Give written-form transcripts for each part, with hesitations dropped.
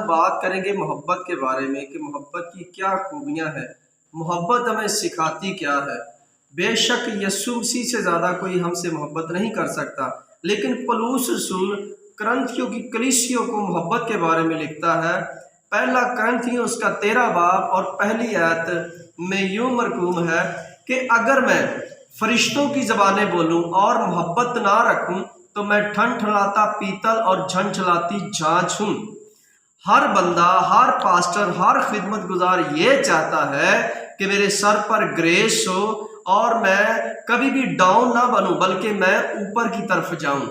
ہم بات کریں گے محبت کے بارے میں کہ محبت کی کیا خوبیاں ہیں، محبت ہمیں سکھاتی کیا ہے۔ بے شک یسوع مسیح سے زیادہ کوئی ہم سے محبت نہیں کر سکتا، لیکن پولس رسول کرنتھیوں کی کلیسیوں کو محبت کے بارے میں لکھتا ہے۔ پہلا کرنتھیوں اس کا 13 باب اور پہلی آیت میں یوں مرقوم ہے کہ اگر میں فرشتوں کی زبانیں بولوں اور محبت نہ رکھوں تو میں ٹھنٹھناتا پیتل اور جھنجھلاتی جھانجھ ہوں۔ ہر بندہ، ہر پاسٹر، ہر خدمت گزار یہ چاہتا ہے کہ میرے سر پر گریس ہو اور میں کبھی بھی ڈاؤن نہ بنوں بلکہ میں اوپر کی طرف جاؤں۔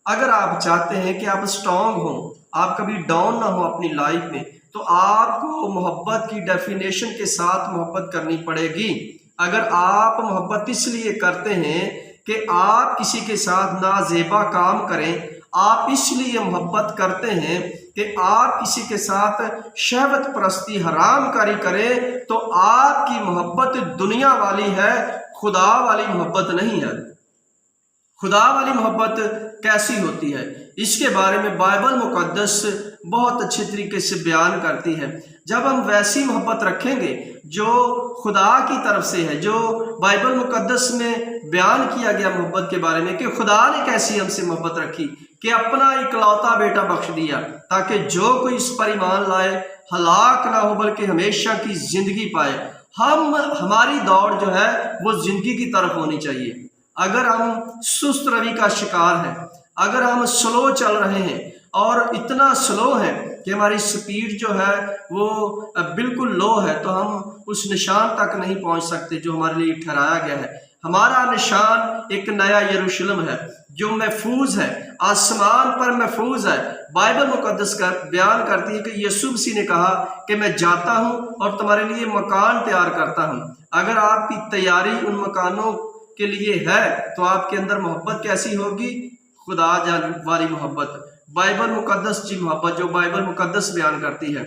اگر آپ چاہتے ہیں کہ آپ اسٹرانگ ہوں، آپ کبھی ڈاؤن نہ ہو اپنی لائف میں، تو آپ کو محبت کی ڈیفینیشن کے ساتھ محبت کرنی پڑے گی۔ اگر آپ محبت اس لیے کرتے ہیں کہ آپ کسی کے ساتھ نازیبا کام کریں، آپ اس لیے محبت کرتے ہیں کہ آپ کسی کے ساتھ شہوت پرستی حرام کاری کریں، تو آپ کی محبت دنیا والی ہے، خدا والی محبت نہیں ہے۔ خدا والی محبت کیسی ہوتی ہے، اس کے بارے میں بائبل مقدس بہت اچھے طریقے سے بیان کرتی ہے۔ جب ہم ویسی محبت رکھیں گے جو خدا کی طرف سے ہے، جو بائبل مقدس میں بیان کیا گیا محبت کے بارے میں کہ خدا نے کیسی ہم سے محبت رکھی کہ اپنا اکلوتا بیٹا بخش دیا تاکہ جو کوئی اس پر ایمان لائے ہلاک نہ ہو بلکہ ہمیشہ کی زندگی پائے۔ ہماری دوڑ جو ہے وہ زندگی کی طرف ہونی چاہیے۔ اگر ہم سست روی کا شکار ہیں، اگر ہم سلو چل رہے ہیں اور اتنا سلو ہے کہ ہماری سپیڈ جو ہے وہ بالکل لو ہے، تو ہم اس نشان تک نہیں پہنچ سکتے جو ہمارے لیے ٹھہرایا گیا ہے۔ ہمارا نشان ایک نیا یروشلم ہے جو محفوظ ہے، آسمان پر محفوظ ہے۔ بائبل مقدس کا بیان کرتی ہے کہ یسوع مسیح نے کہا کہ میں جاتا ہوں اور تمہارے لیے مکان تیار کرتا ہوں۔ اگر آپ کی تیاری ان مکانوں کے لیے ہے تو آپ کے اندر محبت کیسی ہوگی؟ خدا والی محبت، بائبل مقدس کی محبت جو بائبل مقدس بیان کرتی ہے۔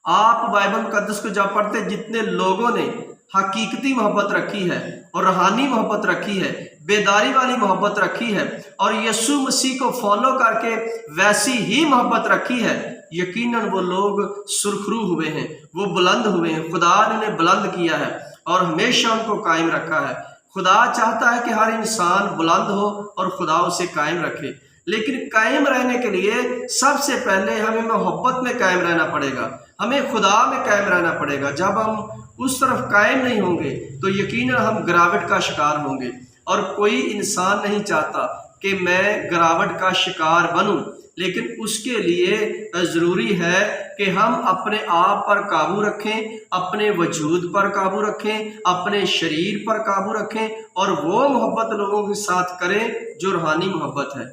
آپ بائبل مقدس کو جب پڑھتے، جتنے لوگوں نے حقیقتی محبت رکھی ہے اور روحانی محبت رکھی ہے، بیداری والی محبت رکھی ہے اور یسوع مسیح کو فالو کر کے ویسی ہی محبت رکھی ہے، یقیناً وہ لوگ سرخرو ہوئے ہیں، وہ بلند ہوئے ہیں۔ خدا نے انہیں بلند کیا ہے اور ہمیشہ ان کو قائم رکھا ہے۔ خدا چاہتا ہے کہ ہر انسان بلند ہو اور خدا اسے قائم رکھے، لیکن قائم رہنے کے لیے سب سے پہلے ہمیں محبت میں قائم رہنا پڑے گا، ہمیں خدا میں قائم رہنا پڑے گا۔ جب ہم اس طرف قائم نہیں ہوں گے تو یقیناً ہم گراوٹ کا شکار ہوں گے، اور کوئی انسان نہیں چاہتا کہ میں گراوٹ کا شکار بنوں، لیکن اس کے لیے ضروری ہے کہ ہم اپنے آپ پر قابو رکھیں، اپنے وجود پر قابو رکھیں، اپنے شریر پر قابو رکھیں، اور وہ محبت لوگوں کے ساتھ کریں جو روحانی محبت ہے۔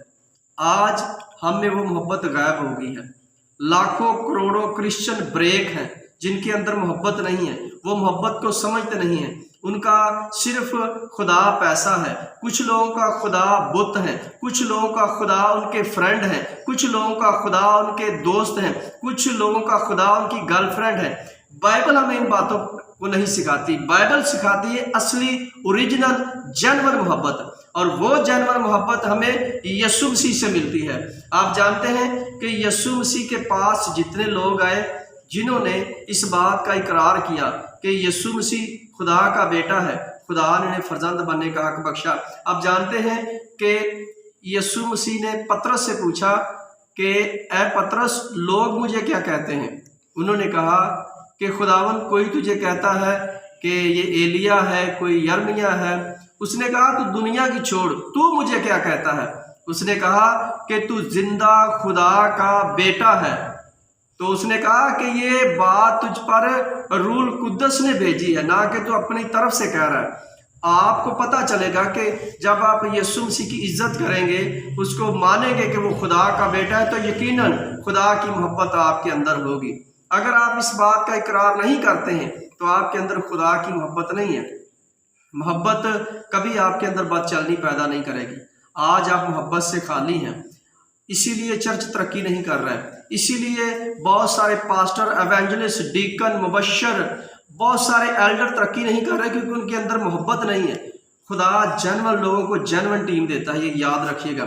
آج ہم میں وہ محبت غائب ہو گئی ہے۔ لاکھوں کروڑوں کرسچن بریک ہیں جن کے اندر محبت نہیں ہے، وہ محبت کو سمجھتے نہیں ہیں۔ ان کا صرف خدا پیسہ ہے، کچھ لوگوں کا خدا بت ہے، کچھ لوگوں کا خدا ان کے فرینڈ ہیں، کچھ لوگوں کا خدا ان کے دوست ہیں، کچھ لوگوں کا خدا ان کی گرل فرینڈ ہے۔ بائبل ہمیں ان باتوں کو نہیں سکھاتی۔ بائبل سکھاتی ہے اصلی اوریجنل جینوئن محبت، اور وہ جینوئن محبت ہمیں یسوع مسیح سے ملتی ہے۔ آپ جانتے ہیں کہ یسوع مسیح کے پاس جتنے لوگ آئے جنہوں نے اس بات کا اقرار کیا کہ یسوع مسیح خدا کا بیٹا ہے، خدا نے انہیں فرزند بننے کا حق بخشا۔ آپ جانتے ہیں کہ یسوع مسیح نے پطرس سے پوچھا کہ اے پطرس، لوگ مجھے کیا کہتے ہیں؟ انہوں نے کہا کہ خداوند کوئی تجھے کہتا ہے کہ یہ ایلیا ہے، کوئی یرمیا ہے۔ اس نے کہا تو دنیا کی چھوڑ، تو مجھے کیا کہتا ہے؟ اس نے کہا کہ تو زندہ خدا کا بیٹا ہے۔ تو اس نے کہا کہ یہ بات تجھ پر روح القدس نے بھیجی ہے، نہ کہ تو اپنی طرف سے کہہ رہا ہے۔ آپ کو پتہ چلے گا کہ جب آپ یسوع مسیح کی عزت کریں گے، اس کو مانیں گے کہ وہ خدا کا بیٹا ہے، تو یقیناً خدا کی محبت آپ کے اندر ہوگی۔ اگر آپ اس بات کا اقرار نہیں کرتے ہیں تو آپ کے اندر خدا کی محبت نہیں ہے۔ محبت کبھی آپ کے اندر بد چلنی پیدا نہیں کرے گی۔ آج آپ محبت سے خالی ہیں، اسی لیے چرچ ترقی نہیں کر رہا ہے، اسی لیے بہت سارے پاسٹر، ایونجلسٹ، ڈیکن، مبشر، بہت سارے ایلڈر ترقی نہیں کر رہے کیونکہ ان کے اندر محبت نہیں ہے۔ خدا جینوئن لوگوں کو جینوئن ٹیم دیتا ہے، یہ یاد رکھیے گا۔